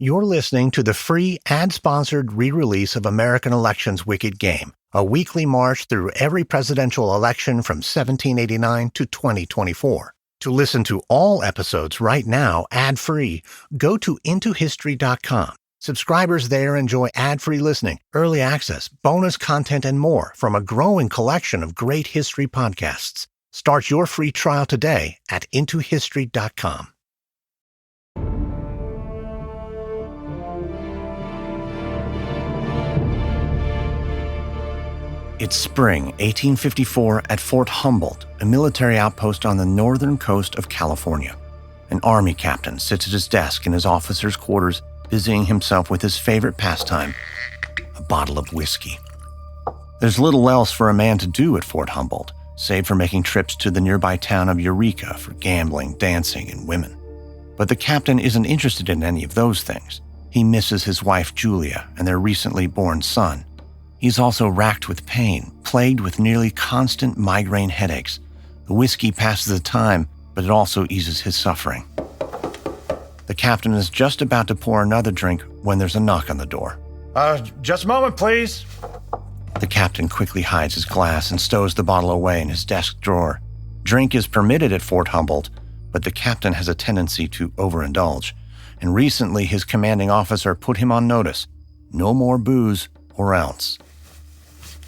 You're listening to the free ad-sponsored re-release of American Elections Wicked Game, a weekly march through every presidential election from 1789 to 2024. To listen to all episodes right now, ad-free, go to intohistory.com. Subscribers there enjoy ad-free listening, early access, bonus content, and more from a growing collection of great history podcasts. Start your free trial today at intohistory.com. It's spring 1854 at Fort Humboldt, a military outpost on the northern coast of California. An army captain sits at his desk in his officer's quarters, busying himself with his favorite pastime, a bottle of whiskey. There's little else for a man to do at Fort Humboldt, save for making trips to the nearby town of Eureka for gambling, dancing, and women. But the captain isn't interested in any of those things. He misses his wife Julia and their recently born son. He's also racked with pain, plagued with nearly constant migraine headaches. The whiskey passes the time, but it also eases his suffering. The captain is just about to pour another drink when there's a knock on the door. Just a moment, please. The captain quickly hides his glass and stows the bottle away in his desk drawer. Drink is permitted at Fort Humboldt, but the captain has a tendency to overindulge, and recently his commanding officer put him on notice. No more booze or else.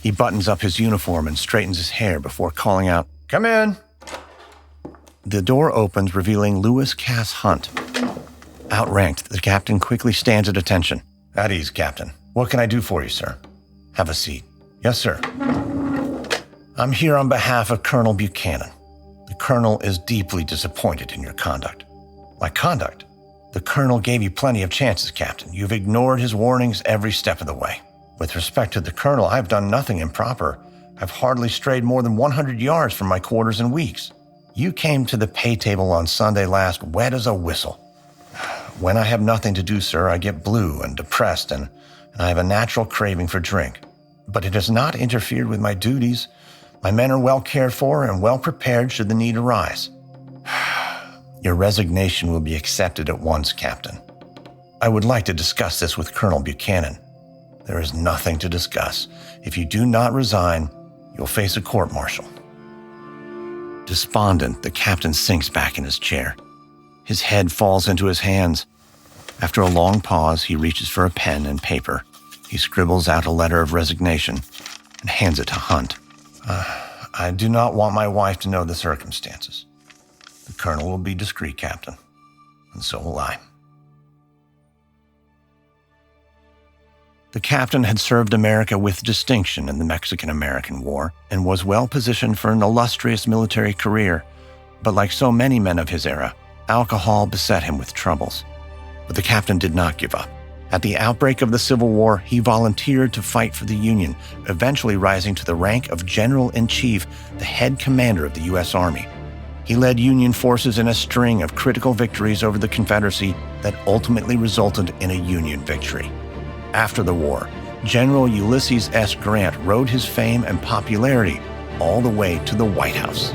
He buttons up his uniform and straightens his hair before calling out, "Come in." The door opens, revealing Lewis Cass Hunt. Outranked, the captain quickly stands at attention. At ease, Captain. What can I do for you, sir? Have a seat. Yes, sir. I'm here on behalf of Colonel Buchanan. The colonel is deeply disappointed in your conduct. My conduct? The colonel gave you plenty of chances, Captain. You've ignored his warnings every step of the way. With respect to the colonel, I've done nothing improper. I've hardly strayed more than 100 yards from my quarters in weeks. You came to the pay table on Sunday last wet as a whistle. When I have nothing to do, sir, I get blue and depressed, and I have a natural craving for drink. But it has not interfered with my duties. My men are well cared for and well prepared should the need arise. Your resignation will be accepted at once, Captain. I would like to discuss this with Colonel Buchanan. There is nothing to discuss. If you do not resign, you'll face a court-martial. Despondent, the captain sinks back in his chair. His head falls into his hands. After a long pause, he reaches for a pen and paper. He scribbles out a letter of resignation and hands it to Hunt. I do not want my wife to know the circumstances. The colonel will be discreet, Captain, and so will I. The captain had served America with distinction in the Mexican-American War and was well positioned for an illustrious military career. But like so many men of his era, alcohol beset him with troubles. But the captain did not give up. At the outbreak of the Civil War, he volunteered to fight for the Union, eventually rising to the rank of General-in-Chief, the head commander of the U.S. Army. He led Union forces in a string of critical victories over the Confederacy that ultimately resulted in a Union victory. After the war, General Ulysses S. Grant rode his fame and popularity all the way to the White House.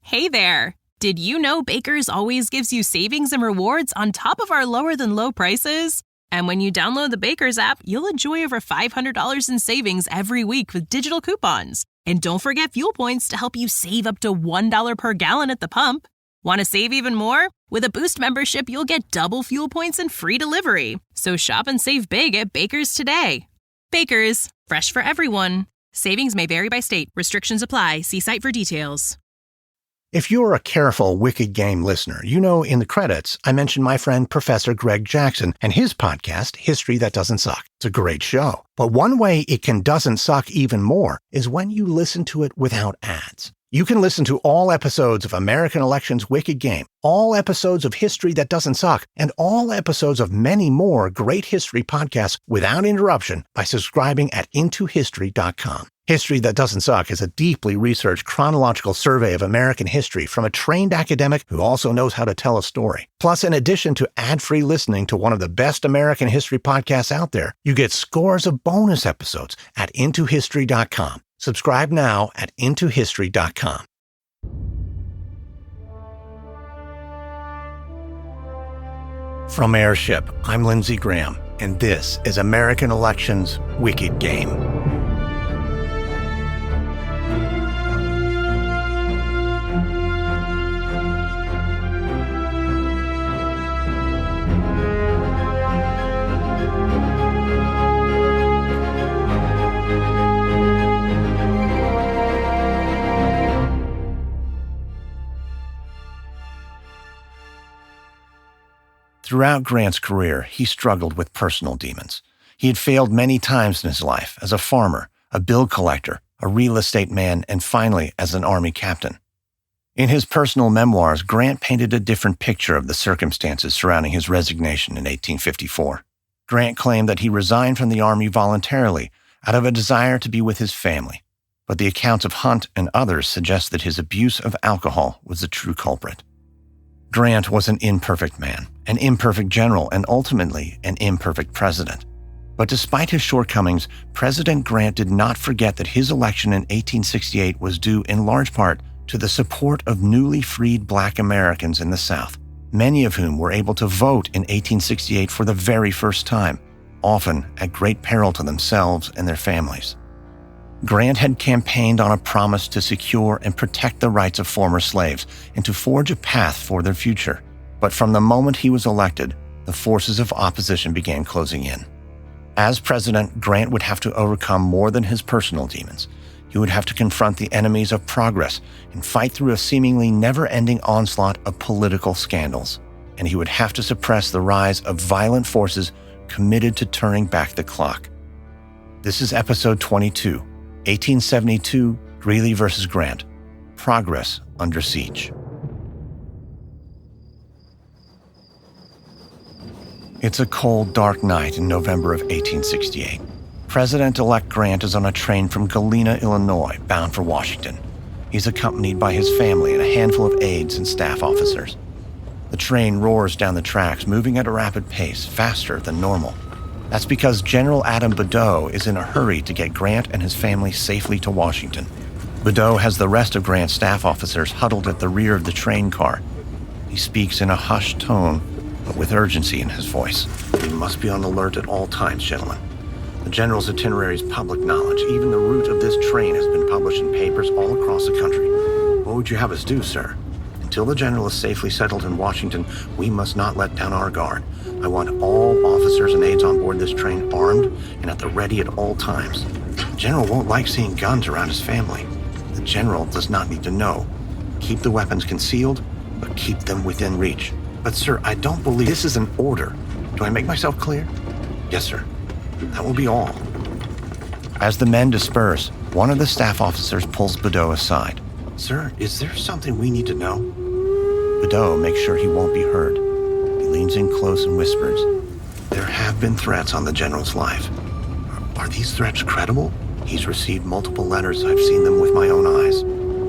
Hey there! Did you know Baker's always gives you savings and rewards on top of our lower-than-low prices? And when you download the Baker's app, you'll enjoy over $500 in savings every week with digital coupons. And don't forget fuel points to help you save up to $1 per gallon at the pump. Want to save even more? With a Boost membership, you'll get double fuel points and free delivery. So shop and save big at Baker's today. Baker's, fresh for everyone. Savings may vary by state. Restrictions apply. See site for details. If you're a careful Wicked Game listener, you know in the credits I mentioned my friend Professor Greg Jackson and his podcast, History That Doesn't Suck. It's a great show. But one way it can doesn't suck even more is when you listen to it without ads. You can listen to all episodes of American Elections Wicked Game, all episodes of History That Doesn't Suck, and all episodes of many more great history podcasts without interruption by subscribing at intohistory.com. History That Doesn't Suck is a deeply researched chronological survey of American history from a trained academic who also knows how to tell a story. Plus, in addition to ad-free listening to one of the best American history podcasts out there, you get scores of bonus episodes at intohistory.com. Subscribe now at intohistory.com. From Airship, I'm Lindsey Graham, and this is American Elections Wicked Game. Throughout Grant's career, he struggled with personal demons. He had failed many times in his life as a farmer, a bill collector, a real estate man, and finally as an Army captain. In his personal memoirs, Grant painted a different picture of the circumstances surrounding his resignation in 1854. Grant claimed that he resigned from the Army voluntarily out of a desire to be with his family, but the accounts of Hunt and others suggest that his abuse of alcohol was the true culprit. Grant was an imperfect man, an imperfect general, and ultimately an imperfect president. But despite his shortcomings, President Grant did not forget that his election in 1868 was due in large part to the support of newly freed Black Americans in the South, many of whom were able to vote in 1868 for the very first time, often at great peril to themselves and their families. Grant had campaigned on a promise to secure and protect the rights of former slaves and to forge a path for their future. But from the moment he was elected, the forces of opposition began closing in. As president, Grant would have to overcome more than his personal demons. He would have to confront the enemies of progress and fight through a seemingly never-ending onslaught of political scandals. And he would have to suppress the rise of violent forces committed to turning back the clock. This is episode 22, 1872, Greeley versus Grant, Progress Under Siege. It's a cold, dark night in November of 1868. President-elect Grant is on a train from Galena, Illinois, bound for Washington. He's accompanied by his family and a handful of aides and staff officers. The train roars down the tracks, moving at a rapid pace, faster than normal. That's because General Adam Badeau is in a hurry to get Grant and his family safely to Washington. Badeau has the rest of Grant's staff officers huddled at the rear of the train car. He speaks in a hushed tone, but with urgency in his voice. "We must be on alert at all times, gentlemen. The General's itinerary is public knowledge. Even the route of this train has been published in papers all across the country. What would you have us do, sir? Until the General is safely settled in Washington, we must not let down our guard. I want all officers and aides on board this train armed and at the ready at all times. The General won't like seeing guns around his family. The General does not need to know. Keep the weapons concealed, but keep them within reach. But sir, I don't believe this is an order. Do I make myself clear?" "Yes, sir. That will be all." As the men disperse, one of the staff officers pulls Badeau aside. "Sir, is there something we need to know?" Badeau makes sure he won't be heard. He leans in close and whispers, "There have been threats on the General's life. Are these threats credible? He's received multiple letters. I've seen them with my own eyes.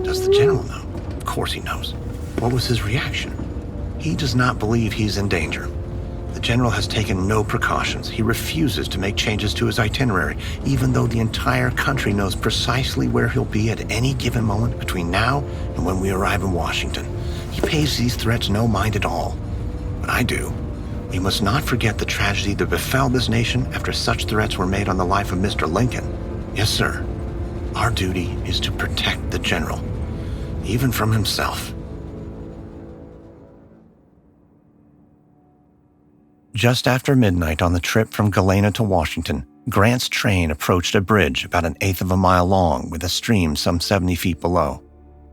Does the General know?" "Of course he knows." "What was his reaction?" "He does not believe he's in danger. The General has taken no precautions. He refuses to make changes to his itinerary, even though the entire country knows precisely where he'll be at any given moment between now and when we arrive in Washington. He pays these threats no mind at all. But I do. We must not forget the tragedy that befell this nation after such threats were made on the life of Mr. Lincoln. Yes, sir. Our duty is to protect the General, even from himself." Just after midnight on the trip from Galena to Washington, Grant's train approached a bridge about an eighth of a mile long with a stream some 70 feet below.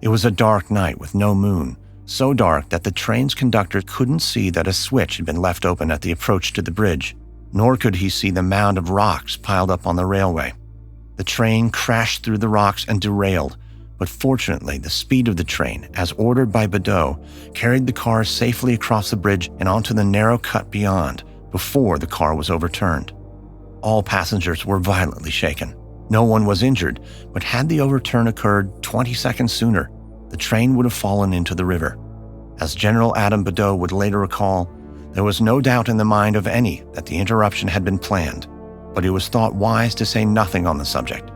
It was a dark night with no moon, so dark that the train's conductor couldn't see that a switch had been left open at the approach to the bridge, nor could he see the mound of rocks piled up on the railway. The train crashed through the rocks and derailed, but fortunately the speed of the train, as ordered by Badeau, carried the car safely across the bridge and onto the narrow cut beyond, before the car was overturned. All passengers were violently shaken. No one was injured, but had the overturn occurred 20 seconds sooner, the train would have fallen into the river. As General Adam Badeau would later recall, there was no doubt in the mind of any that the interruption had been planned, but it was thought wise to say nothing on the subject.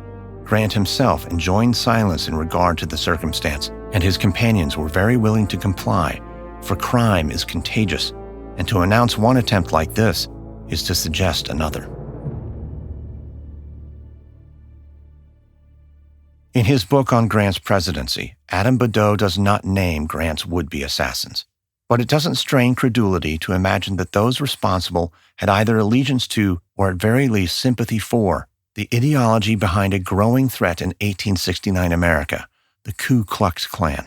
Grant himself enjoined silence in regard to the circumstance, and his companions were very willing to comply, for crime is contagious, and to announce one attempt like this is to suggest another. In his book on Grant's presidency, Adam Badeau does not name Grant's would-be assassins, but it doesn't strain credulity to imagine that those responsible had either allegiance to, or at very least sympathy for, the ideology behind a growing threat in 1869 America, the Ku Klux Klan.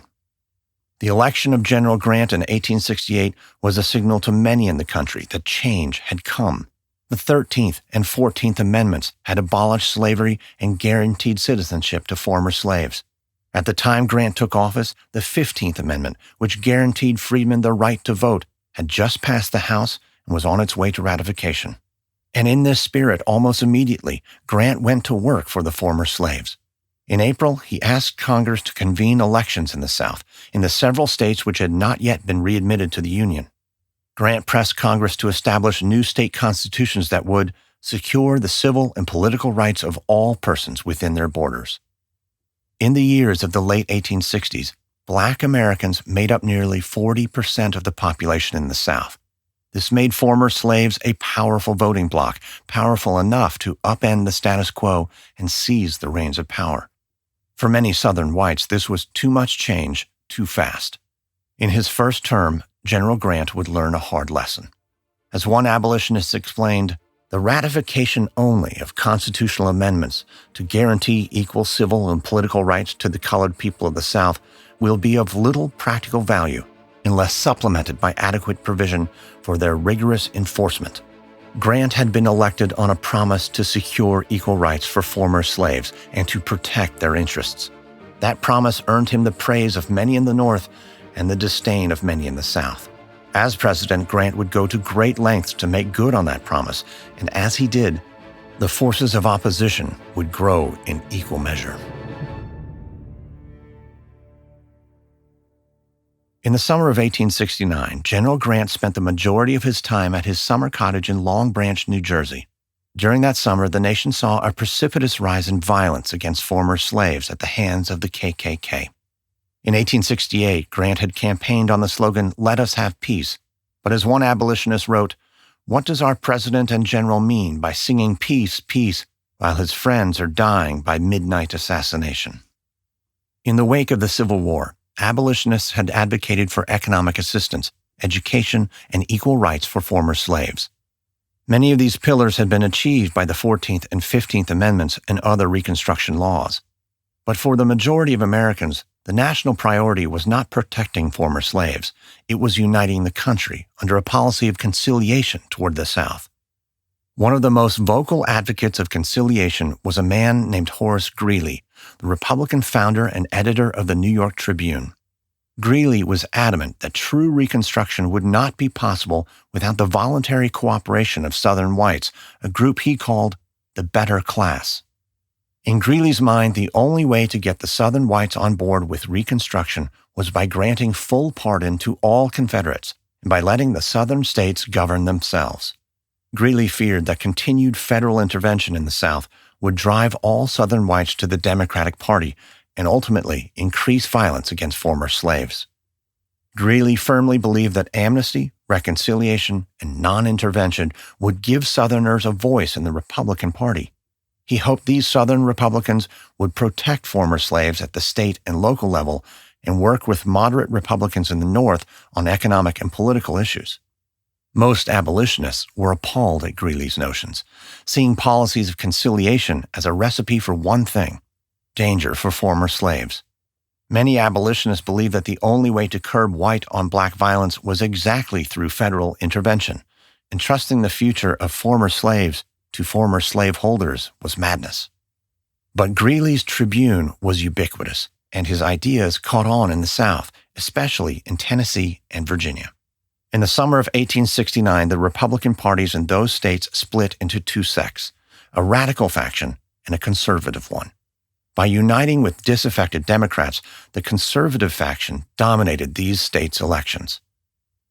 The election of General Grant in 1868 was a signal to many in the country that change had come. The 13th and 14th Amendments had abolished slavery and guaranteed citizenship to former slaves. At the time Grant took office, the 15th Amendment, which guaranteed freedmen the right to vote, had just passed the House and was on its way to ratification. And in this spirit, almost immediately, Grant went to work for the former slaves. In April, he asked Congress to convene elections in the South, in the several states which had not yet been readmitted to the Union. Grant pressed Congress to establish new state constitutions that would secure the civil and political rights of all persons within their borders. In the years of the late 1860s, Black Americans made up nearly 40% of the population in the South. This made former slaves a powerful voting bloc, powerful enough to upend the status quo and seize the reins of power. For many Southern whites, this was too much change, too fast. In his first term, General Grant would learn a hard lesson. As one abolitionist explained, the ratification only of constitutional amendments to guarantee equal civil and political rights to the colored people of the South will be of little practical value unless supplemented by adequate provision for their rigorous enforcement. Grant had been elected on a promise to secure equal rights for former slaves and to protect their interests. That promise earned him the praise of many in the North and the disdain of many in the South. As president, Grant would go to great lengths to make good on that promise, and as he did, the forces of opposition would grow in equal measure. In the summer of 1869, General Grant spent the majority of his time at his summer cottage in Long Branch, New Jersey. During that summer, the nation saw a precipitous rise in violence against former slaves at the hands of the KKK. In 1868, Grant had campaigned on the slogan, "Let us have peace," but as one abolitionist wrote, "What does our president and general mean by singing peace, peace, while his friends are dying by midnight assassination?" In the wake of the Civil War, abolitionists had advocated for economic assistance, education, and equal rights for former slaves. Many of these pillars had been achieved by the 14th and 15th Amendments and other Reconstruction laws. But for the majority of Americans, the national priority was not protecting former slaves. It was uniting the country under a policy of conciliation toward the South. One of the most vocal advocates of conciliation was a man named Horace Greeley, the Republican founder and editor of the New York Tribune. Greeley was adamant that true Reconstruction would not be possible without the voluntary cooperation of Southern whites, a group he called the better class. In Greeley's mind, the only way to get the Southern whites on board with Reconstruction was by granting full pardon to all Confederates and by letting the Southern states govern themselves. Greeley feared that continued federal intervention in the South would drive all Southern whites to the Democratic Party and ultimately increase violence against former slaves. Greeley firmly believed that amnesty, reconciliation, and non-intervention would give Southerners a voice in the Republican Party. He hoped these Southern Republicans would protect former slaves at the state and local level and work with moderate Republicans in the North on economic and political issues. Most abolitionists were appalled at Greeley's notions, seeing policies of conciliation as a recipe for one thing: danger for former slaves. Many abolitionists believed that the only way to curb white on black violence was exactly through federal intervention. Entrusting the future of former slaves to former slaveholders was madness. But Greeley's Tribune was ubiquitous, and his ideas caught on in the South, especially in Tennessee and Virginia. In the summer of 1869, the Republican parties in those states split into two sects, a radical faction and a conservative one. By uniting with disaffected Democrats, the conservative faction dominated these states' elections.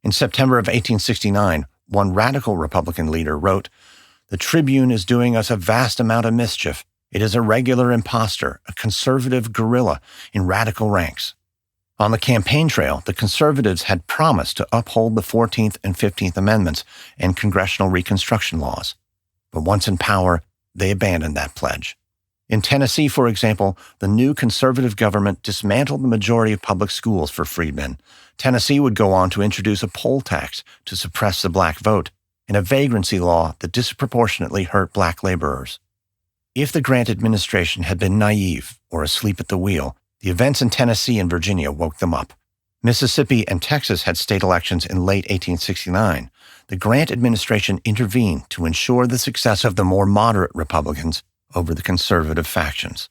In September of 1869, one radical Republican leader wrote, "The Tribune is doing us a vast amount of mischief. It is a regular imposter, a conservative guerrilla in radical ranks." On the campaign trail, the conservatives had promised to uphold the 14th and 15th Amendments and congressional Reconstruction laws. But once in power, they abandoned that pledge. In Tennessee, for example, the new conservative government dismantled the majority of public schools for freedmen. Tennessee would go on to introduce a poll tax to suppress the black vote and a vagrancy law that disproportionately hurt black laborers. If the Grant administration had been naive or asleep at the wheel, the events in Tennessee and Virginia woke them up. Mississippi and Texas had state elections in late 1869. The Grant administration intervened to ensure the success of the more moderate Republicans over the conservative factions.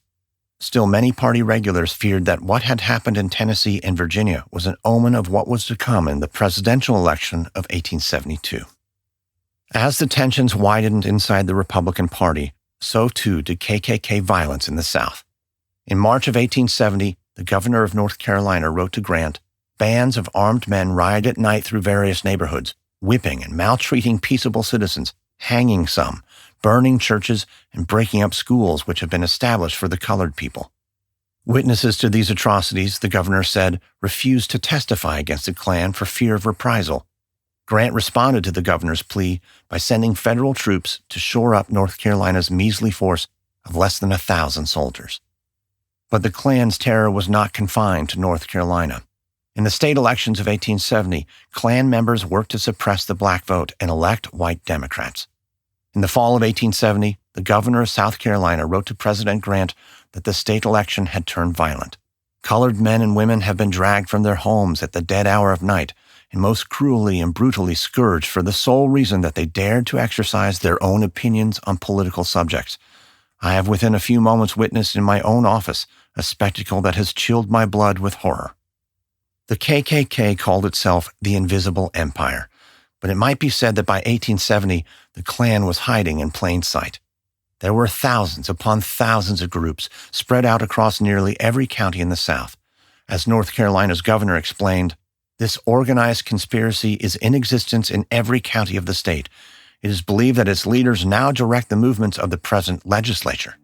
Still, many party regulars feared that what had happened in Tennessee and Virginia was an omen of what was to come in the presidential election of 1872. As the tensions widened inside the Republican Party, so too did KKK violence in the South. In March of 1870, the governor of North Carolina wrote to Grant, "Bands of armed men ride at night through various neighborhoods, whipping and maltreating peaceable citizens, hanging some, burning churches, and breaking up schools which have been established for the colored people." Witnesses to these atrocities, the governor said, refused to testify against the Klan for fear of reprisal. Grant responded to the governor's plea by sending federal troops to shore up North Carolina's measly force of less than 1,000 soldiers. But the Klan's terror was not confined to North Carolina. In the state elections of 1870, Klan members worked to suppress the black vote and elect white Democrats. In the fall of 1870, the governor of South Carolina wrote to President Grant that the state election had turned violent. Colored men and women have been dragged from their homes at the dead hour of night and most cruelly and brutally scourged for the sole reason that they dared to exercise their own opinions on political subjects. I have within a few moments witnessed in my own office a spectacle that has chilled my blood with horror. The KKK called itself the Invisible Empire, but it might be said that by 1870, the Klan was hiding in plain sight. There were thousands upon thousands of groups spread out across nearly every county in the South. As North Carolina's governor explained, "This organized conspiracy is in existence in every county of the state. It is believed that its leaders now direct the movements of the present legislature."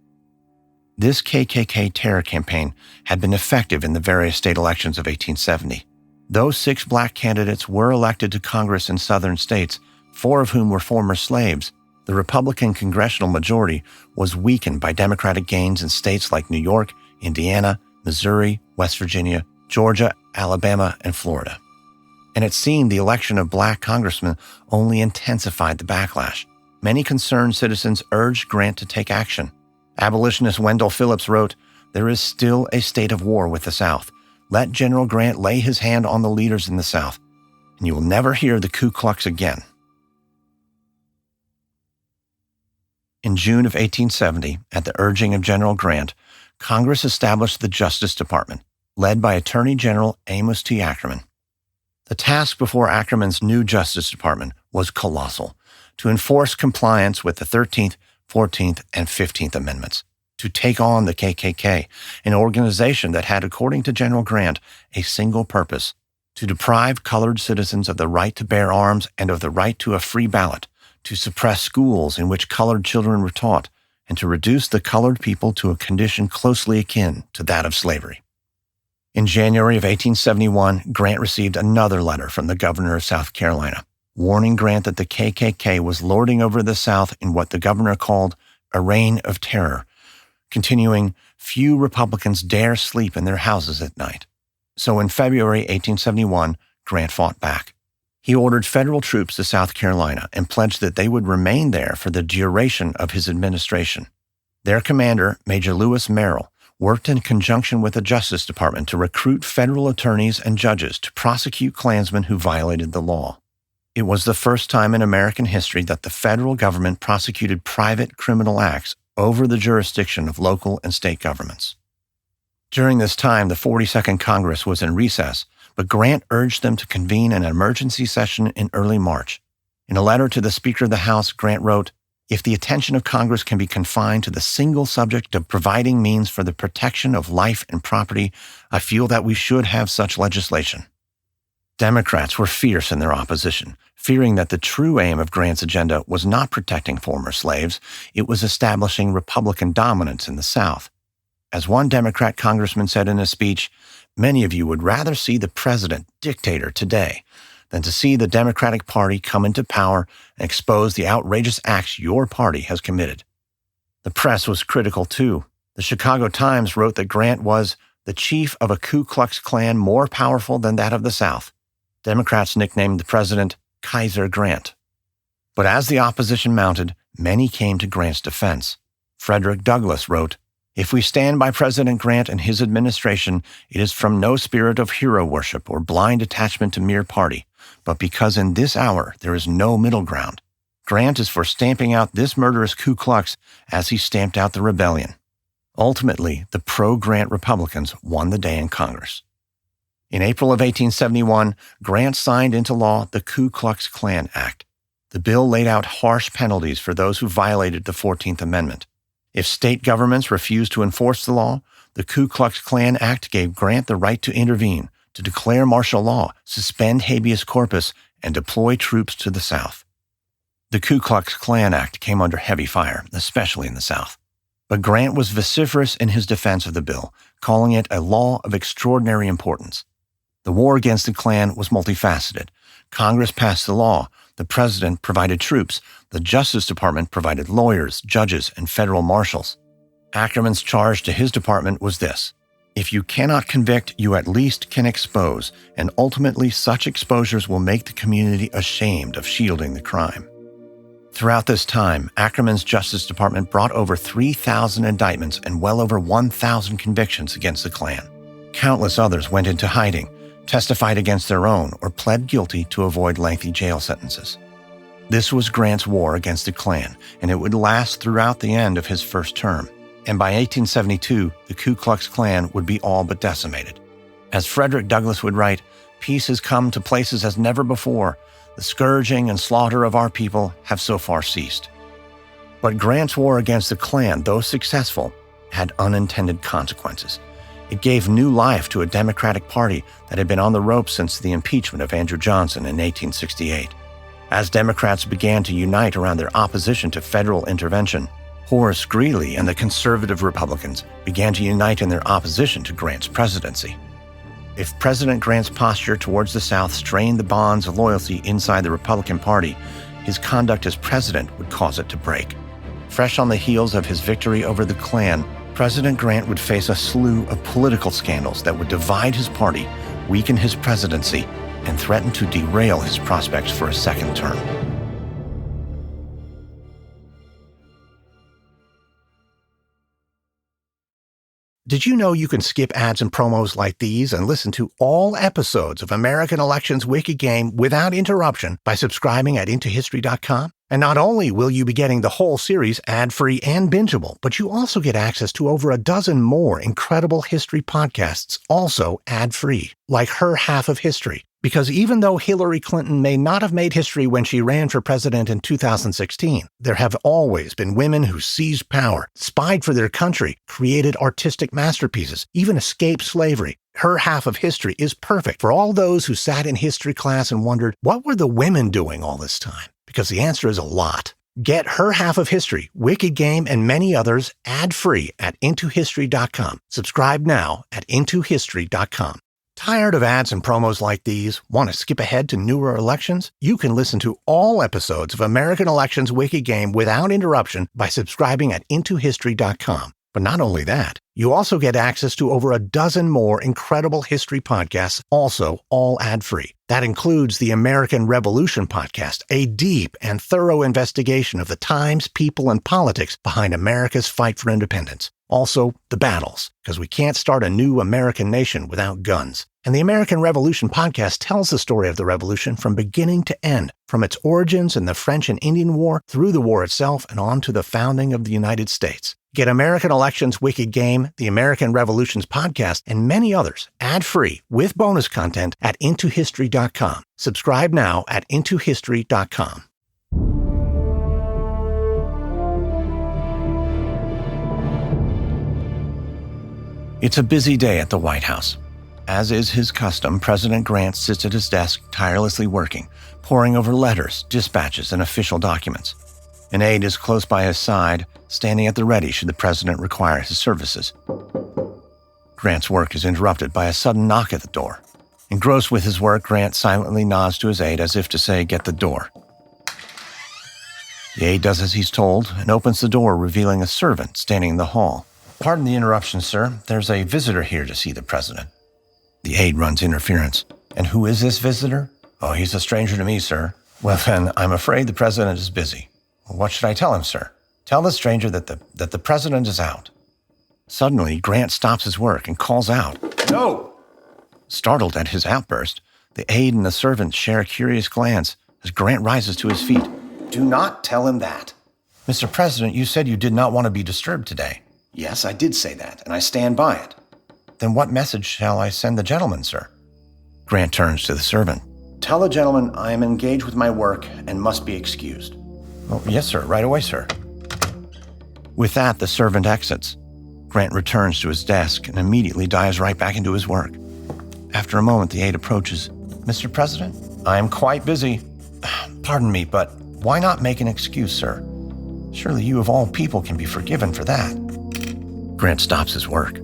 This KKK terror campaign had been effective in the various state elections of 1870. Though 6 black candidates were elected to Congress in southern states, 4 of whom were former slaves, the Republican congressional majority was weakened by Democratic gains in states like New York, Indiana, Missouri, West Virginia, Georgia, Alabama, and Florida. And it seemed the election of black congressmen only intensified the backlash. Many concerned citizens urged Grant to take action. Abolitionist Wendell Phillips wrote, "There is still a state of war with the South. Let General Grant lay his hand on the leaders in the South, and you will never hear the Ku Klux again." In June of 1870, at the urging of General Grant, Congress established the Justice Department, led by Attorney General Amos T. Ackerman. The task before Ackerman's new Justice Department was colossal: to enforce compliance with the 13th, 14th, and 15th Amendments, to take on the KKK, an organization that had, according to General Grant, a single purpose: to deprive colored citizens of the right to bear arms and of the right to a free ballot, to suppress schools in which colored children were taught, and to reduce the colored people to a condition closely akin to that of slavery. In January of 1871, Grant received another letter from the governor of South Carolina, warning Grant that the KKK was lording over the South in what the governor called a reign of terror, continuing, "Few Republicans dare sleep in their houses at night." So in February 1871, Grant fought back. He ordered federal troops to South Carolina and pledged that they would remain there for the duration of his administration. Their commander, Major Lewis Merrill, worked in conjunction with the Justice Department to recruit federal attorneys and judges to prosecute Klansmen who violated the law. It was the first time in American history that the federal government prosecuted private criminal acts over the jurisdiction of local and state governments. During this time, the 42nd Congress was in recess, but Grant urged them to convene an emergency session in early March. In a letter to the Speaker of the House, Grant wrote, "If the attention of Congress can be confined to the single subject of providing means for the protection of life and property, I feel that we should have such legislation." Democrats were fierce in their opposition, fearing that the true aim of Grant's agenda was not protecting former slaves, it was establishing Republican dominance in the South. As one Democrat congressman said in a speech, many of you would rather see the president dictator today than to see the Democratic Party come into power and expose the outrageous acts your party has committed. The press was critical too. The Chicago Times wrote that Grant was the chief of a Ku Klux Klan more powerful than that of the South. Democrats nicknamed the president Kaiser Grant. But as the opposition mounted, many came to Grant's defense. Frederick Douglass wrote, "If we stand by President Grant and his administration, it is from no spirit of hero worship or blind attachment to mere party, but because in this hour there is no middle ground. Grant is for stamping out this murderous Ku Klux as he stamped out the rebellion." Ultimately, the pro-Grant Republicans won the day in Congress. In April of 1871, Grant signed into law the Ku Klux Klan Act. The bill laid out harsh penalties for those who violated the 14th Amendment. If state governments refused to enforce the law, the Ku Klux Klan Act gave Grant the right to intervene, to declare martial law, suspend habeas corpus, and deploy troops to the South. The Ku Klux Klan Act came under heavy fire, especially in the South. But Grant was vociferous in his defense of the bill, calling it a law of extraordinary importance. The war against the Klan was multifaceted. Congress passed the law, the president provided troops, the Justice Department provided lawyers, judges, and federal marshals. Ackerman's charge to his department was this: if you cannot convict, you at least can expose, and ultimately such exposures will make the community ashamed of shielding the crime. Throughout this time, Ackerman's Justice Department brought over 3,000 indictments and well over 1,000 convictions against the Klan. Countless others went into hiding, testified against their own, or pled guilty to avoid lengthy jail sentences. This was Grant's war against the Klan, and it would last throughout the end of his first term. And by 1872, the Ku Klux Klan would be all but decimated. As Frederick Douglass would write, "Peace has come to places as never before. The scourging and slaughter of our people have so far ceased." But Grant's war against the Klan, though successful, had unintended consequences. It gave new life to a Democratic Party that had been on the ropes since the impeachment of Andrew Johnson in 1868. As Democrats began to unite around their opposition to federal intervention, Horace Greeley and the conservative Republicans began to unite in their opposition to Grant's presidency. If President Grant's posture towards the South strained the bonds of loyalty inside the Republican Party, his conduct as president would cause it to break. Fresh on the heels of his victory over the Klan, President Grant would face a slew of political scandals that would divide his party, weaken his presidency, and threaten to derail his prospects for a second term. Did you know you can skip ads and promos like these and listen to all episodes of American Elections Wicked Game without interruption by subscribing at IntoHistory.com? And not only will you be getting the whole series ad-free and bingeable, but you also get access to over a dozen more incredible history podcasts, also ad-free, like Her Half of History. Because even though Hillary Clinton may not have made history when she ran for president in 2016, there have always been women who seized power, spied for their country, created artistic masterpieces, even escaped slavery. Her Half of History is perfect for all those who sat in history class and wondered, what were the women doing all this time? Because the answer is a lot. Get Her Half of History, Wicked Game, and many others ad-free at IntoHistory.com. Subscribe now at IntoHistory.com. Tired of ads and promos like these? Want to skip ahead to newer elections? You can listen to all episodes of American Elections Wicked Game without interruption by subscribing at IntoHistory.com. But not only that, you also get access to over a dozen more incredible history podcasts, also all ad-free. That includes the American Revolution podcast, a deep and thorough investigation of the times, people, and politics behind America's fight for independence. Also, the battles, because we can't start a new American nation without guns. And the American Revolution podcast tells the story of the revolution from beginning to end, from its origins in the French and Indian War, through the war itself, and on to the founding of the United States. Get American Elections Wicked Game, the American Revolutions podcast, and many others ad-free with bonus content at IntoHistory.com. Subscribe now at IntoHistory.com. It's a busy day at the White House. As is his custom, President Grant sits at his desk tirelessly working, poring over letters, dispatches, and official documents. An aide is close by his side, standing at the ready should the president require his services. Grant's work is interrupted by a sudden knock at the door. Engrossed with his work, Grant silently nods to his aide as if to say, "Get the door." The aide does as he's told and opens the door, revealing a servant standing in the hall. "Pardon the interruption, sir. There's a visitor here to see the president." The aide runs interference. "And who is this visitor?" "Oh, he's a stranger to me, sir." "Well, then, I'm afraid the president is busy." "Well, what should I tell him, sir?" "Tell the stranger that the president is out." Suddenly, Grant stops his work and calls out, "No!" Startled at his outburst, the aide and the servant share a curious glance as Grant rises to his feet. "Do not tell him that." "Mr. President, you said you did not want to be disturbed today." "Yes, I did say that, and I stand by it." "Then what message shall I send the gentleman, sir?" Grant turns to the servant. "Tell the gentleman I am engaged with my work and must be excused." "Oh, yes, sir. Right away, sir." With that, the servant exits. Grant returns to his desk and immediately dives right back into his work. After a moment, the aide approaches. "Mr. President, I am quite busy. Pardon me, but why not make an excuse, sir? Surely you of all people can be forgiven for that." Grant stops his work.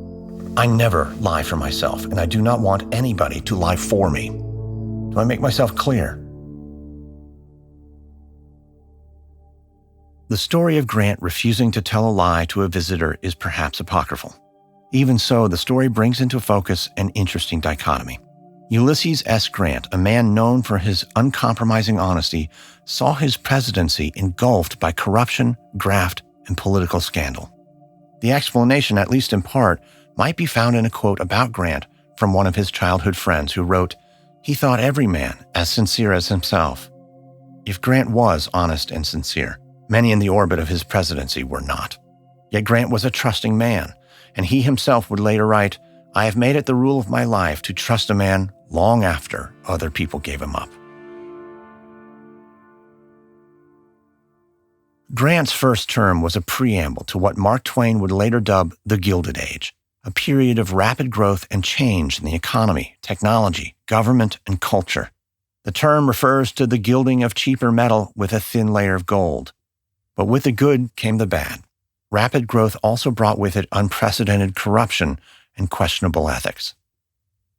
"I never lie for myself, and I do not want anybody to lie for me. Do I make myself clear?" The story of Grant refusing to tell a lie to a visitor is perhaps apocryphal. Even so, the story brings into focus an interesting dichotomy. Ulysses S. Grant, a man known for his uncompromising honesty, saw his presidency engulfed by corruption, graft, and political scandal. The explanation, at least in part, might be found in a quote about Grant from one of his childhood friends who wrote, "He thought every man as sincere as himself." If Grant was honest and sincere, many in the orbit of his presidency were not. Yet Grant was a trusting man, and he himself would later write, "I have made it the rule of my life to trust a man long after other people gave him up." Grant's first term was a preamble to what Mark Twain would later dub the Gilded Age, a period of rapid growth and change in the economy, technology, government, and culture. The term refers to the gilding of cheaper metal with a thin layer of gold. But with the good came the bad. Rapid growth also brought with it unprecedented corruption and questionable ethics.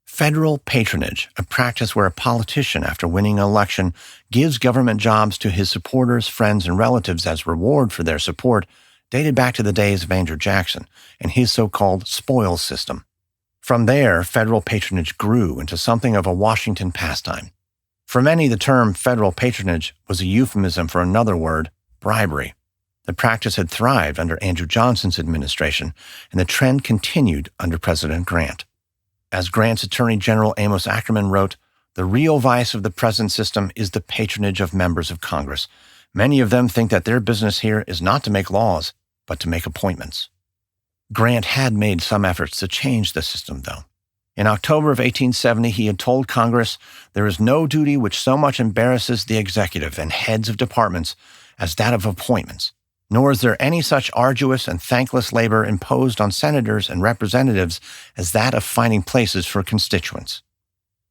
Federal patronage, a practice where a politician, after winning an election, gives government jobs to his supporters, friends, and relatives as reward for their support, dated back to the days of Andrew Jackson and his so-called spoils system. From there, federal patronage grew into something of a Washington pastime. For many, the term federal patronage was a euphemism for another word, bribery. The practice had thrived under Andrew Johnson's administration, and the trend continued under President Grant. As Grant's Attorney General Amos Ackerman wrote, "The real vice of the present system is the patronage of members of Congress. Many of them think that their business here is not to make laws, but to make appointments." Grant had made some efforts to change the system, though. In October of 1870, he had told Congress, "There is no duty which so much embarrasses the executive and heads of departments as that of appointments, nor is there any such arduous and thankless labor imposed on senators and representatives as that of finding places for constituents."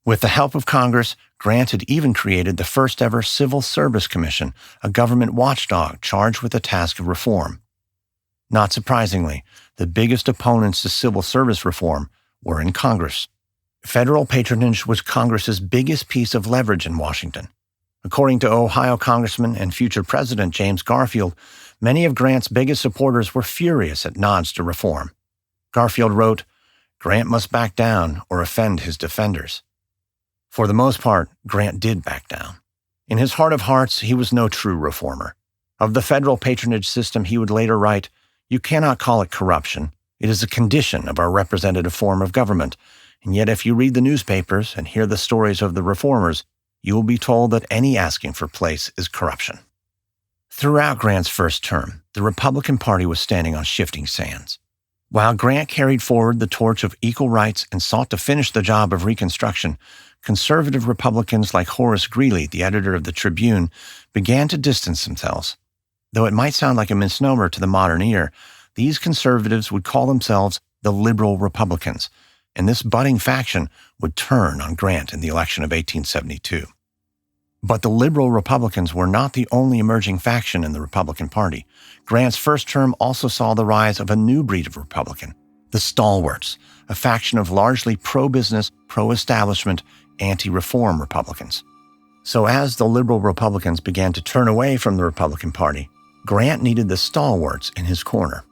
With the help of Congress, Grant had even created the first ever Civil Service Commission, a government watchdog charged with the task of reform. Not surprisingly, the biggest opponents to civil service reform were in Congress. Federal patronage was Congress's biggest piece of leverage in Washington. According to Ohio Congressman and future President James Garfield, many of Grant's biggest supporters were furious at nods to reform. Garfield wrote, "Grant must back down or offend his defenders." For the most part, Grant did back down. In his heart of hearts, he was no true reformer. Of the federal patronage system, he would later write, "You cannot call it corruption. It is a condition of our representative form of government, and yet if you read the newspapers and hear the stories of the reformers, you will be told that any asking for place is corruption." Throughout Grant's first term, the Republican Party was standing on shifting sands. While Grant carried forward the torch of equal rights and sought to finish the job of Reconstruction, conservative Republicans like Horace Greeley, the editor of the Tribune, began to distance themselves. Though it might sound like a misnomer to the modern ear, these conservatives would call themselves the liberal Republicans, and this budding faction would turn on Grant in the election of 1872. But the liberal Republicans were not the only emerging faction in the Republican Party. Grant's first term also saw the rise of a new breed of Republican, the Stalwarts, a faction of largely pro-business, pro-establishment, anti-reform Republicans. So as the liberal Republicans began to turn away from the Republican Party, Grant needed the Stalwarts in his corner.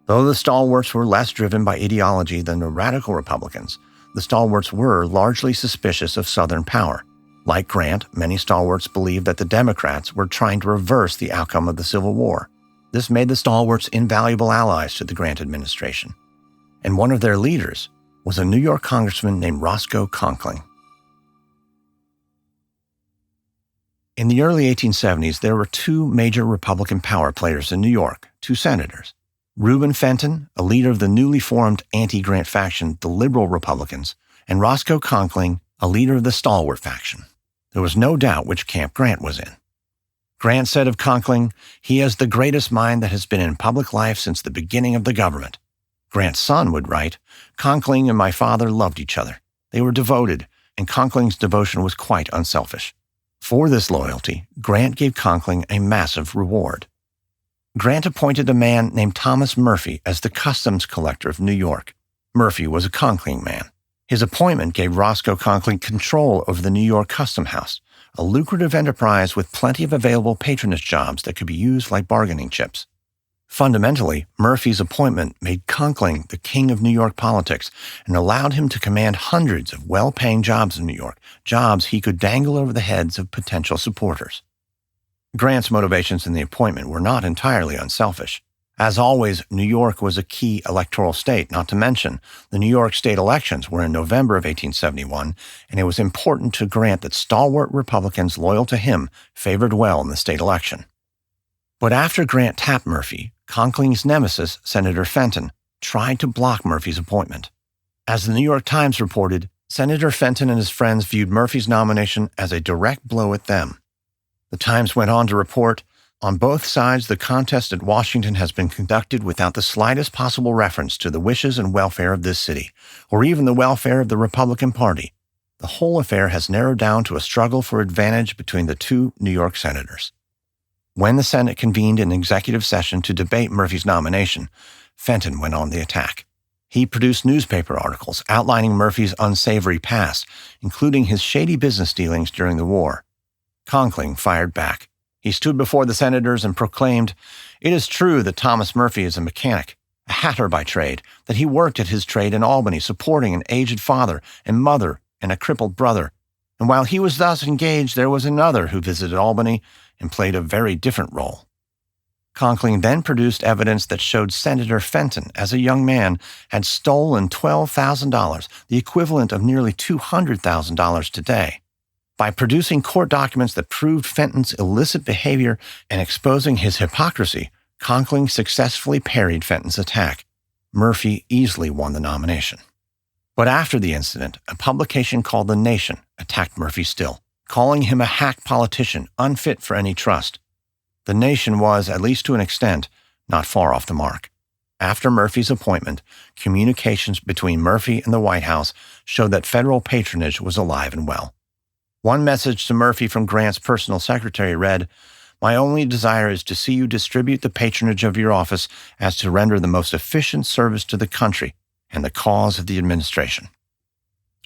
Though the Stalwarts were less driven by ideology than the radical Republicans, the Stalwarts were largely suspicious of Southern power. Like Grant, many Stalwarts believed that the Democrats were trying to reverse the outcome of the Civil War. This made the Stalwarts invaluable allies to the Grant administration. And one of their leaders was a New York congressman named Roscoe Conkling. In the early 1870s, there were two major Republican power players in New York, two senators. Reuben Fenton, a leader of the newly formed anti-Grant faction, the Liberal Republicans, and Roscoe Conkling, a leader of the Stalwart faction. There was no doubt which camp Grant was in. Grant said of Conkling, "He is the greatest mind that has been in public life since the beginning of the government." Grant's son would write, "Conkling and my father loved each other. They were devoted, and Conkling's devotion was quite unselfish." For this loyalty, Grant gave Conkling a massive reward. Grant appointed a man named Thomas Murphy as the customs collector of New York. Murphy was a Conkling man. His appointment gave Roscoe Conkling control over the New York Custom House, a lucrative enterprise with plenty of available patronage jobs that could be used like bargaining chips. Fundamentally, Murphy's appointment made Conkling the king of New York politics and allowed him to command hundreds of well-paying jobs in New York, jobs he could dangle over the heads of potential supporters. Grant's motivations in the appointment were not entirely unselfish. As always, New York was a key electoral state, not to mention the New York state elections were in November of 1871, and it was important to Grant that stalwart Republicans loyal to him favored well in the state election. But after Grant tapped Murphy, Conkling's nemesis, Senator Fenton, tried to block Murphy's appointment. As the New York Times reported, Senator Fenton and his friends viewed Murphy's nomination as a direct blow at them. The Times went on to report, "On both sides, the contest at Washington has been conducted without the slightest possible reference to the wishes and welfare of this city, or even the welfare of the Republican Party. The whole affair has narrowed down to a struggle for advantage between the two New York senators." When the Senate convened an executive session to debate Murphy's nomination, Fenton went on the attack. He produced newspaper articles outlining Murphy's unsavory past, including his shady business dealings during the war. Conkling fired back. He stood before the senators and proclaimed, "It is true that Thomas Murphy is a mechanic, a hatter by trade, that he worked at his trade in Albany supporting an aged father and mother and a crippled brother. And while he was thus engaged, there was another who visited Albany and played a very different role." Conkling then produced evidence that showed Senator Fenton, as a young man, had stolen $12,000, the equivalent of nearly $200,000 today. By producing court documents that proved Fenton's illicit behavior and exposing his hypocrisy, Conkling successfully parried Fenton's attack. Murphy easily won the nomination. But after the incident, a publication called The Nation attacked Murphy still, calling him a hack politician unfit for any trust. The Nation was, at least to an extent, not far off the mark. After Murphy's appointment, communications between Murphy and the White House showed that federal patronage was alive and well. One message to Murphy from Grant's personal secretary read, "My only desire is to see you distribute the patronage of your office as to render the most efficient service to the country and the cause of the administration."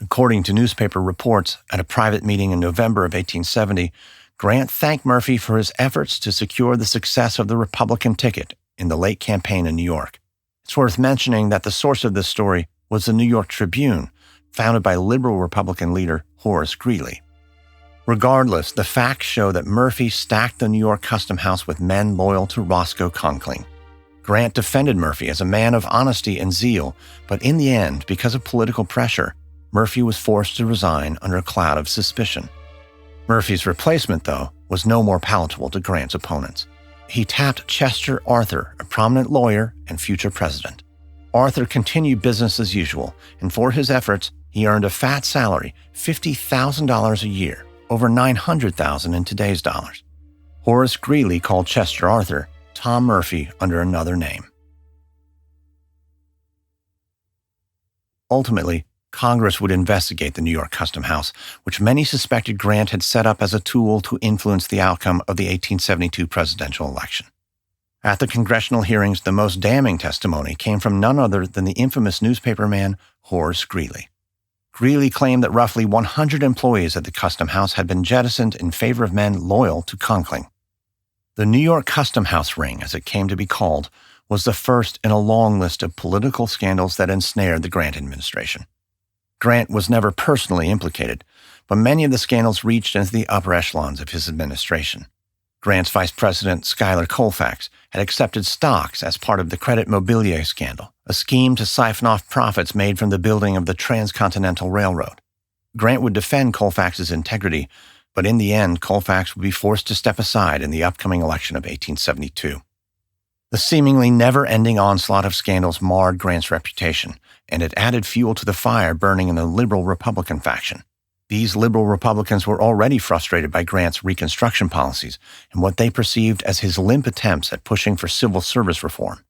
According to newspaper reports, at a private meeting in November of 1870, Grant thanked Murphy for his efforts to secure the success of the Republican ticket in the late campaign in New York. It's worth mentioning that the source of this story was the New York Tribune, founded by liberal Republican leader Horace Greeley. Regardless, the facts show that Murphy stacked the New York Custom House with men loyal to Roscoe Conkling. Grant defended Murphy as a man of honesty and zeal, but in the end, because of political pressure, Murphy was forced to resign under a cloud of suspicion. Murphy's replacement, though, was no more palatable to Grant's opponents. He tapped Chester Arthur, a prominent lawyer and future president. Arthur continued business as usual, and for his efforts, he earned a fat salary, $50,000 a year, over $900,000 in today's dollars. Horace Greeley called Chester Arthur Tom Murphy under another name. Ultimately, Congress would investigate the New York Custom House, which many suspected Grant had set up as a tool to influence the outcome of the 1872 presidential election. At the congressional hearings, the most damning testimony came from none other than the infamous newspaperman Horace Greeley. Greeley claimed that roughly 100 employees at the Custom House had been jettisoned in favor of men loyal to Conkling. The New York Custom House ring, as it came to be called, was the first in a long list of political scandals that ensnared the Grant administration. Grant was never personally implicated, but many of the scandals reached into the upper echelons of his administration. Grant's Vice President, Schuyler Colfax, had accepted stocks as part of the Credit Mobilier scandal, a scheme to siphon off profits made from the building of the Transcontinental Railroad. Grant would defend Colfax's integrity, but in the end, Colfax would be forced to step aside in the upcoming election of 1872. The seemingly never-ending onslaught of scandals marred Grant's reputation, and it added fuel to the fire burning in the liberal Republican faction. These liberal Republicans were already frustrated by Grant's Reconstruction policies and what they perceived as his limp attempts at pushing for civil service reform.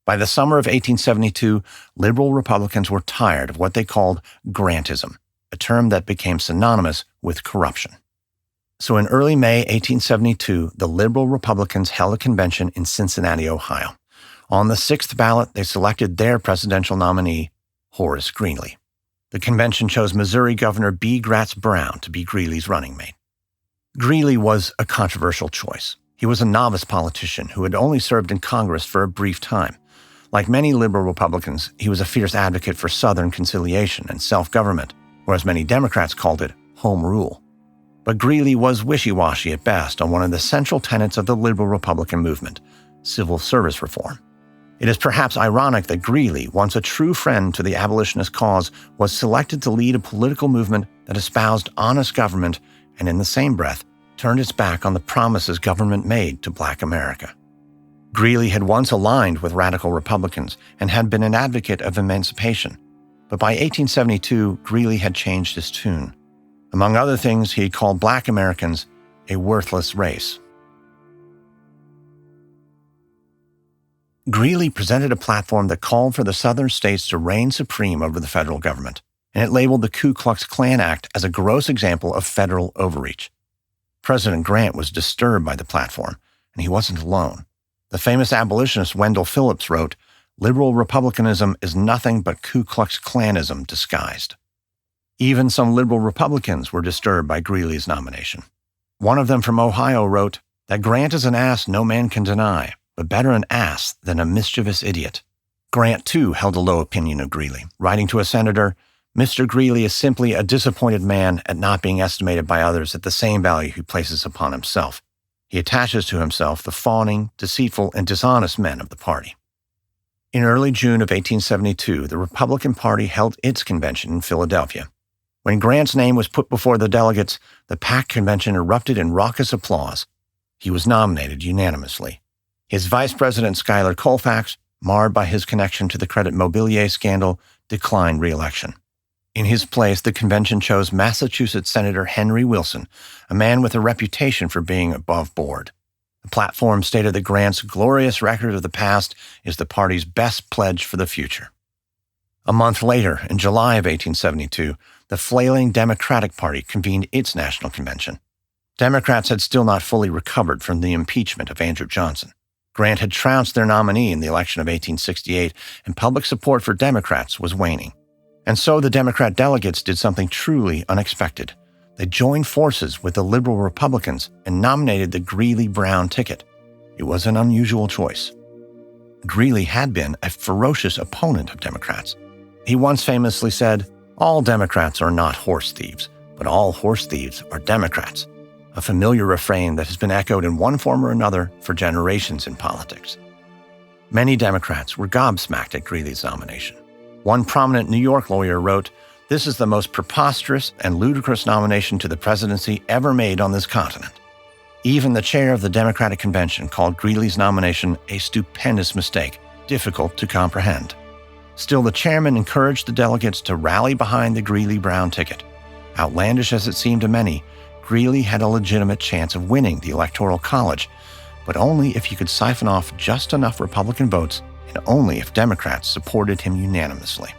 By the summer of 1872, liberal Republicans were tired of what they called Grantism, a term that became synonymous with corruption. So in early May 1872, the liberal Republicans held a convention in Cincinnati, Ohio. On the sixth ballot, they selected their presidential nominee, Horace Greeley. The convention chose Missouri Governor B. Gratz Brown to be Greeley's running mate. Greeley was a controversial choice. He was a novice politician who had only served in Congress for a brief time. Like many liberal Republicans, he was a fierce advocate for Southern conciliation and self-government, or as many Democrats called it, home rule. But Greeley was wishy-washy at best on one of the central tenets of the liberal Republican movement, civil service reform. It is perhaps ironic that Greeley, once a true friend to the abolitionist cause, was selected to lead a political movement that espoused honest government and, in the same breath, turned its back on the promises government made to Black America. Greeley had once aligned with radical Republicans and had been an advocate of emancipation, but by 1872, Greeley had changed his tune. Among other things, he called Black Americans a worthless race. Greeley presented a platform that called for the Southern states to reign supreme over the federal government, and it labeled the Ku Klux Klan Act as a gross example of federal overreach. President Grant was disturbed by the platform, and he wasn't alone. The famous abolitionist Wendell Phillips wrote, "Liberal Republicanism is nothing but Ku Klux Klanism disguised." Even some liberal Republicans were disturbed by Greeley's nomination. One of them from Ohio wrote that Grant is an ass no man can deny, but better an ass than a mischievous idiot. Grant, too, held a low opinion of Greeley, writing to a senator, "Mr. Greeley is simply a disappointed man at not being estimated by others at the same value he places upon himself. He attaches to himself the fawning, deceitful, and dishonest men of the party." In early June of 1872, the Republican Party held its convention in Philadelphia. When Grant's name was put before the delegates, the packed convention erupted in raucous applause. He was nominated unanimously. His vice president, Schuyler Colfax, marred by his connection to the Credit Mobilier scandal, declined re-election. In his place, the convention chose Massachusetts Senator Henry Wilson, a man with a reputation for being above board. The platform stated that Grant's glorious record of the past is the party's best pledge for the future. A month later, in July of 1872, the flailing Democratic Party convened its national convention. Democrats had still not fully recovered from the impeachment of Andrew Johnson. Grant had trounced their nominee in the election of 1868, and public support for Democrats was waning. And so the Democrat delegates did something truly unexpected. They joined forces with the liberal Republicans and nominated the Greeley-Brown ticket. It was an unusual choice. Greeley had been a ferocious opponent of Democrats. He once famously said, "All Democrats are not horse thieves, but all horse thieves are Democrats," a familiar refrain that has been echoed in one form or another for generations in politics. Many Democrats were gobsmacked at Greeley's nomination. One prominent New York lawyer wrote, "This is the most preposterous and ludicrous nomination to the presidency ever made on this continent." Even the chair of the Democratic Convention called Greeley's nomination a stupendous mistake, difficult to comprehend. Still, the chairman encouraged the delegates to rally behind the Greeley-Brown ticket. Outlandish as it seemed to many, Greeley had a legitimate chance of winning the Electoral College, but only if he could siphon off just enough Republican votes and only if Democrats supported him unanimously.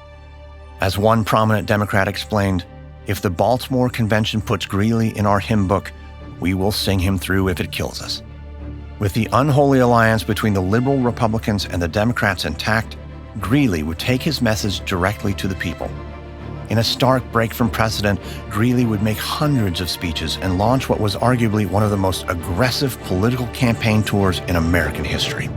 As one prominent Democrat explained, "If the Baltimore Convention puts Greeley in our hymn book, we will sing him through if it kills us." With the unholy alliance between the liberal Republicans and the Democrats intact, Greeley would take his message directly to the people. In a stark break from precedent, Greeley would make hundreds of speeches and launch what was arguably one of the most aggressive political campaign tours in American history.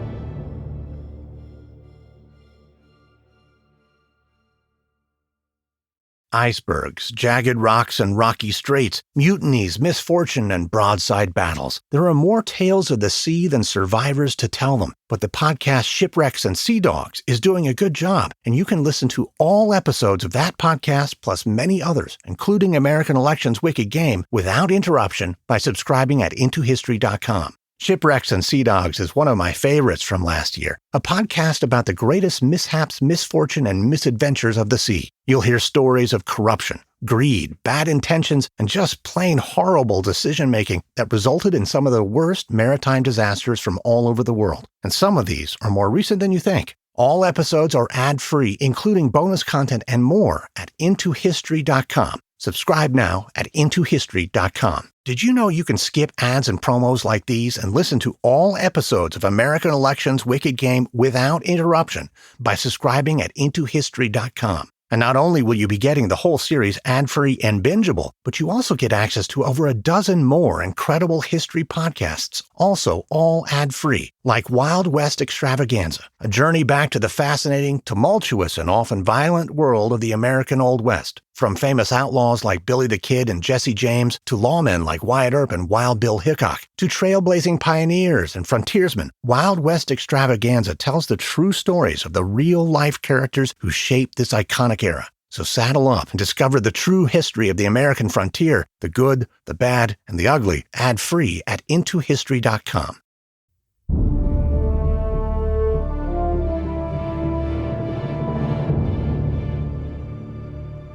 Icebergs, jagged rocks and rocky straits, mutinies, misfortune, and broadside battles. There are more tales of the sea than survivors to tell them, but the podcast Shipwrecks and Sea Dogs is doing a good job, and you can listen to all episodes of that podcast plus many others, including American Election's Wicked Game, without interruption by subscribing at intohistory.com. Shipwrecks and Sea Dogs is one of my favorites from last year, a podcast about the greatest mishaps, misfortune, and misadventures of the sea. You'll hear stories of corruption, greed, bad intentions, and just plain horrible decision-making that resulted in some of the worst maritime disasters from all over the world. And some of these are more recent than you think. All episodes are ad-free, including bonus content and more at intohistory.com. Subscribe now at intohistory.com. Did you know you can skip ads and promos like these and listen to all episodes of American Election's Wicked Game without interruption by subscribing at intohistory.com? And not only will you be getting the whole series ad-free and bingeable, but you also get access to over a dozen more incredible history podcasts, also all ad-free, like Wild West Extravaganza, a journey back to the fascinating, tumultuous, and often violent world of the American Old West. From famous outlaws like Billy the Kid and Jesse James, to lawmen like Wyatt Earp and Wild Bill Hickok, to trailblazing pioneers and frontiersmen, Wild West Extravaganza tells the true stories of the real-life characters who shaped this iconic era. So saddle up and discover the true history of the American frontier, the good, the bad, and the ugly, ad-free at intohistory.com.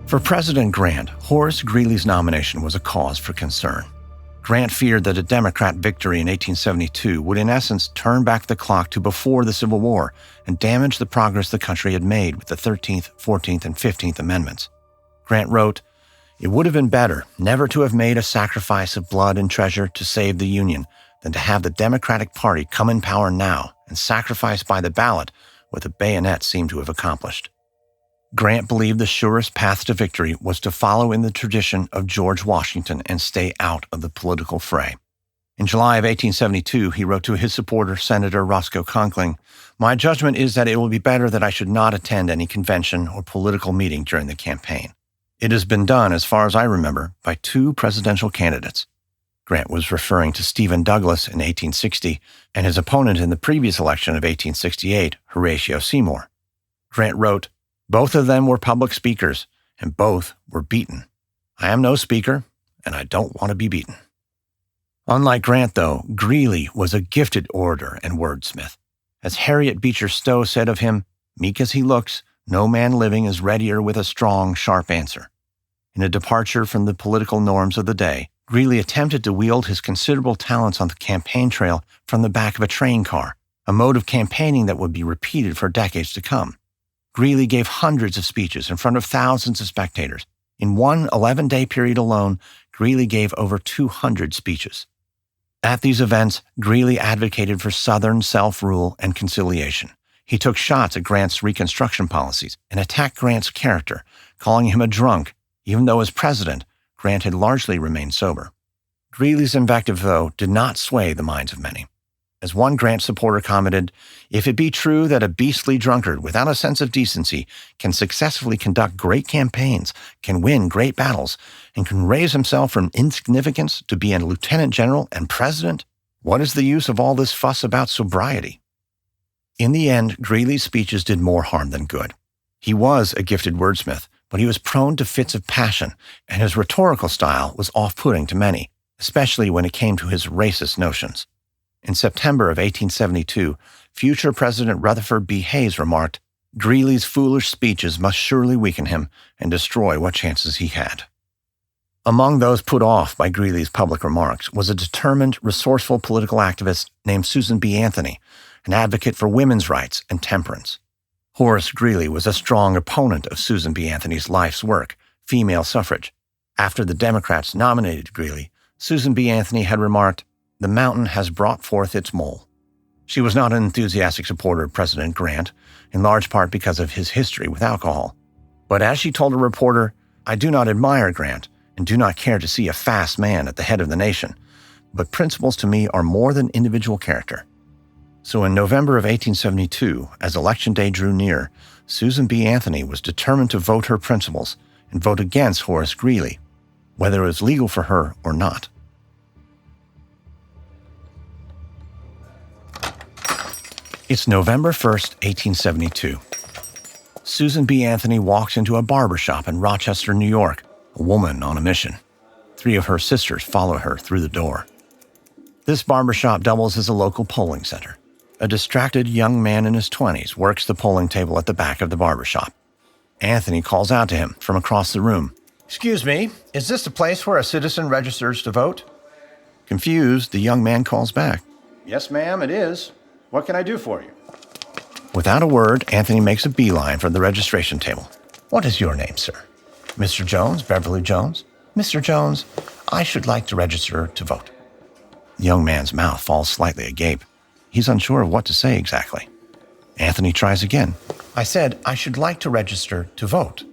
For President Grant, Horace Greeley's nomination was a cause for concern. Grant feared that a Democrat victory in 1872 would in essence turn back the clock to before the Civil War and damage the progress the country had made with the 13th, 14th, and 15th Amendments. Grant wrote, "It would have been better never to have made a sacrifice of blood and treasure to save the Union than to have the Democratic Party come in power now and sacrifice by the ballot what the bayonet seemed to have accomplished." Grant believed the surest path to victory was to follow in the tradition of George Washington and stay out of the political fray. In July of 1872, he wrote to his supporter, Senator Roscoe Conkling, "My judgment is that it will be better that I should not attend any convention or political meeting during the campaign. It has been done, as far as I remember, by 2 presidential candidates." Grant was referring to Stephen Douglas in 1860 and his opponent in the previous election of 1868, Horatio Seymour. Grant wrote, "Both of them were public speakers, and both were beaten. I am no speaker, and I don't want to be beaten." Unlike Grant, though, Greeley was a gifted orator and wordsmith. As Harriet Beecher Stowe said of him, "Meek as he looks, no man living is readier with a strong, sharp answer." In a departure from the political norms of the day, Greeley attempted to wield his considerable talents on the campaign trail from the back of a train car, a mode of campaigning that would be repeated for decades to come. Greeley gave hundreds of speeches in front of thousands of spectators. In one 11-day period alone, Greeley gave over 200 speeches. At these events, Greeley advocated for Southern self-rule and conciliation. He took shots at Grant's Reconstruction policies and attacked Grant's character, calling him a drunk, even though as president, Grant had largely remained sober. Greeley's invective, though, did not sway the minds of many. As one Grant supporter commented, "If it be true that a beastly drunkard without a sense of decency can successfully conduct great campaigns, can win great battles, and can raise himself from insignificance to be a lieutenant general and president, what is the use of all this fuss about sobriety?" In the end, Greeley's speeches did more harm than good. He was a gifted wordsmith, but he was prone to fits of passion, and his rhetorical style was off-putting to many, especially when it came to his racist notions. In September of 1872, future President Rutherford B. Hayes remarked, "Greeley's foolish speeches must surely weaken him and destroy what chances he had." Among those put off by Greeley's public remarks was a determined, resourceful political activist named Susan B. Anthony, an advocate for women's rights and temperance. Horace Greeley was a strong opponent of Susan B. Anthony's life's work, female suffrage. After the Democrats nominated Greeley, Susan B. Anthony had remarked, the mountain has brought forth its mole. She was not an enthusiastic supporter of President Grant, in large part because of his history with alcohol. But as she told a reporter, "I do not admire Grant and do not care to see a fast man at the head of the nation, but principles to me are more than individual character." So in November of 1872, as Election Day drew near, Susan B. Anthony was determined to vote her principles and vote against Horace Greeley, whether it was legal for her or not. It's November 1st, 1872. Susan B. Anthony walks into a barber shop in Rochester, New York, a woman on a mission. 3 of her sisters follow her through the door. This barber shop doubles as a local polling center. A distracted young man in his 20s works the polling table at the back of the barber shop. Anthony calls out to him from across the room. Excuse me, is this the place where a citizen registers to vote? Confused, the young man calls back. Yes, ma'am, it is. What can I do for you? Without a word, Anthony makes a beeline for the registration table. What is your name, sir? Mr. Jones, Beverly Jones? Mr. Jones, I should like to register to vote. The young man's mouth falls slightly agape. He's unsure of what to say exactly. Anthony tries again. I said I should like to register to vote.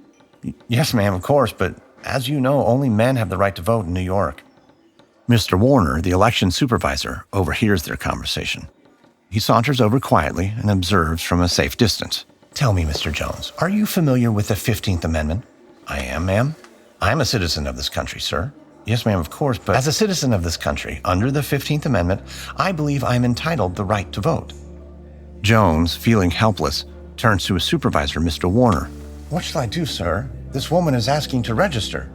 Yes, ma'am, of course, but as you know, only men have the right to vote in New York. Mr. Warner, the election supervisor, overhears their conversation. He saunters over quietly and observes from a safe distance. Tell me, Mr. Jones, are you familiar with the 15th Amendment? I am, ma'am. I'm a citizen of this country, sir. Yes, ma'am, of course, but as a citizen of this country, under the 15th Amendment, I believe I am entitled the right to vote. Jones, feeling helpless, turns to his supervisor, Mr. Warner. What shall I do, sir? This woman is asking to register.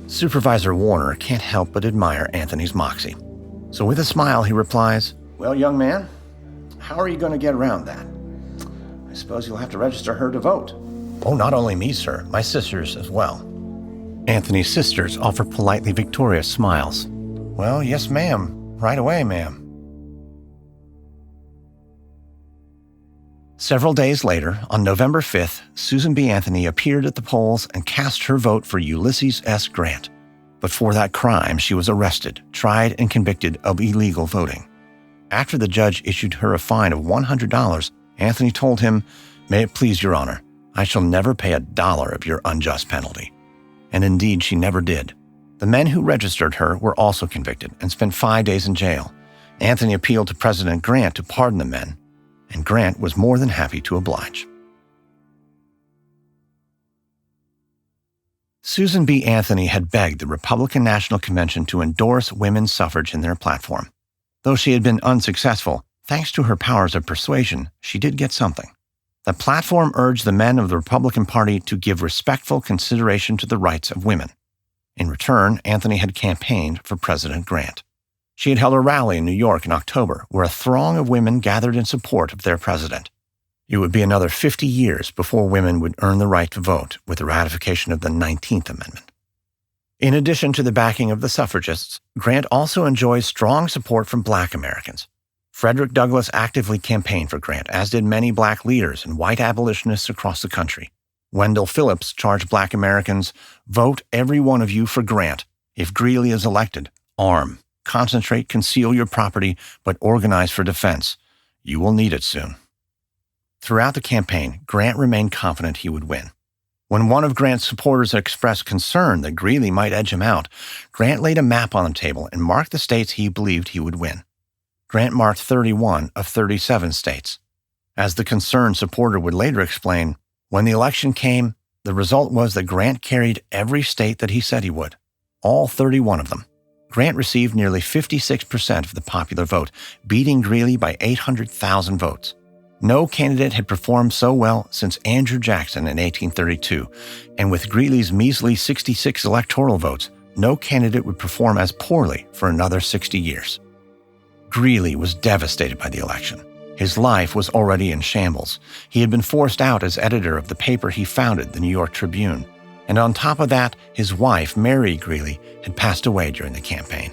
Supervisor Warner can't help but admire Anthony's moxie. So with a smile, he replies, Well, young man, how are you going to get around that? I suppose you'll have to register her to vote. Oh, not only me, sir, my sisters as well. Anthony's sisters offer politely victorious smiles. Well, yes, ma'am. Right away, ma'am. Several days later, on November 5th, Susan B. Anthony appeared at the polls and cast her vote for Ulysses S. Grant. But for that crime, she was arrested, tried, and convicted of illegal voting. After the judge issued her a fine of $100, Anthony told him, "May it please your honor, I shall never pay $1 of your unjust penalty." And indeed, she never did. The men who registered her were also convicted and spent 5 days in jail. Anthony appealed to President Grant to pardon the men, and Grant was more than happy to oblige. Susan B. Anthony had begged the Republican National Convention to endorse women's suffrage in their platform. Though she had been unsuccessful, thanks to her powers of persuasion, she did get something. The platform urged the men of the Republican Party to give respectful consideration to the rights of women. In return, Anthony had campaigned for President Grant. She had held a rally in New York in October where a throng of women gathered in support of their president. It would be another 50 years before women would earn the right to vote with the ratification of the 19th Amendment. In addition to the backing of the suffragists, Grant also enjoys strong support from Black Americans. Frederick Douglass actively campaigned for Grant, as did many Black leaders and white abolitionists across the country. Wendell Phillips charged Black Americans, "Vote every one of you for Grant. If Greeley is elected, arm. Concentrate, conceal your property, but organize for defense. You will need it soon." Throughout the campaign, Grant remained confident he would win. When one of Grant's supporters expressed concern that Greeley might edge him out, Grant laid a map on the table and marked the states he believed he would win. Grant marked 31 of 37 states. As the concerned supporter would later explain, when the election came, the result was that Grant carried every state that he said he would, all 31 of them. Grant received nearly 56% of the popular vote, beating Greeley by 800,000 votes. No candidate had performed so well since Andrew Jackson in 1832, and with Greeley's measly 66 electoral votes, no candidate would perform as poorly for another 60 years. Greeley was devastated by the election. His life was already in shambles. He had been forced out as editor of the paper he founded, the New York Tribune. And on top of that, his wife, Mary Greeley, had passed away during the campaign.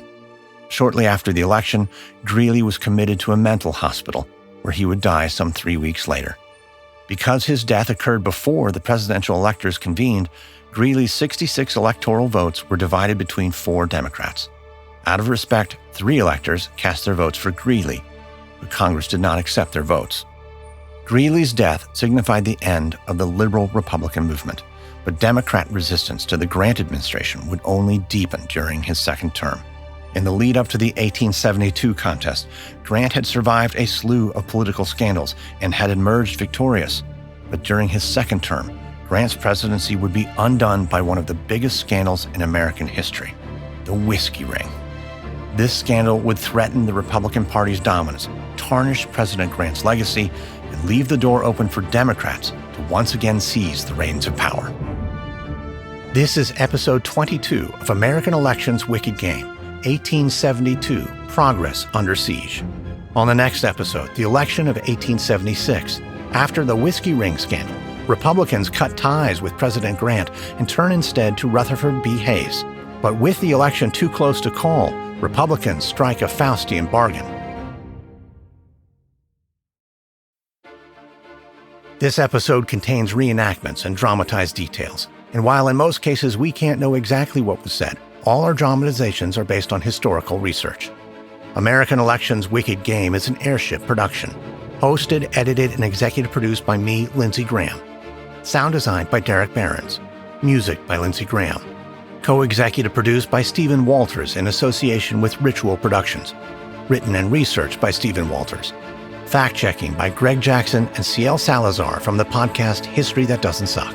Shortly after the election, Greeley was committed to a mental hospital, where he would die some 3 weeks later. Because his death occurred before the presidential electors convened, Greeley's 66 electoral votes were divided between 4 Democrats. Out of respect, 3 electors cast their votes for Greeley, but Congress did not accept their votes. Greeley's death signified the end of the liberal Republican movement, but Democrat resistance to the Grant administration would only deepen during his second term. In the lead-up to the 1872 contest, Grant had survived a slew of political scandals and had emerged victorious. But during his second term, Grant's presidency would be undone by one of the biggest scandals in American history, the Whiskey Ring. This scandal would threaten the Republican Party's dominance, tarnish President Grant's legacy, and leave the door open for Democrats to once again seize the reins of power. This is episode 22 of American Elections Wicked Game, 1872, Progress Under Siege. On the next episode, the election of 1876. After the Whiskey Ring scandal, Republicans cut ties with President Grant and turn instead to Rutherford B. Hayes. But with the election too close to call, Republicans strike a Faustian bargain. This episode contains reenactments and dramatized details, and while in most cases we can't know exactly what was said, all our dramatizations are based on historical research. American Elections Wicked Game is an Airship production. Hosted, edited, and executive produced by me, Lindsey Graham. Sound designed by Derek Behrens. Music by Lindsey Graham. Co-executive produced by Stephen Walters in association with Ritual Productions. Written and researched by Stephen Walters. Fact-checking by Greg Jackson and CL Salazar from the podcast History That Doesn't Suck.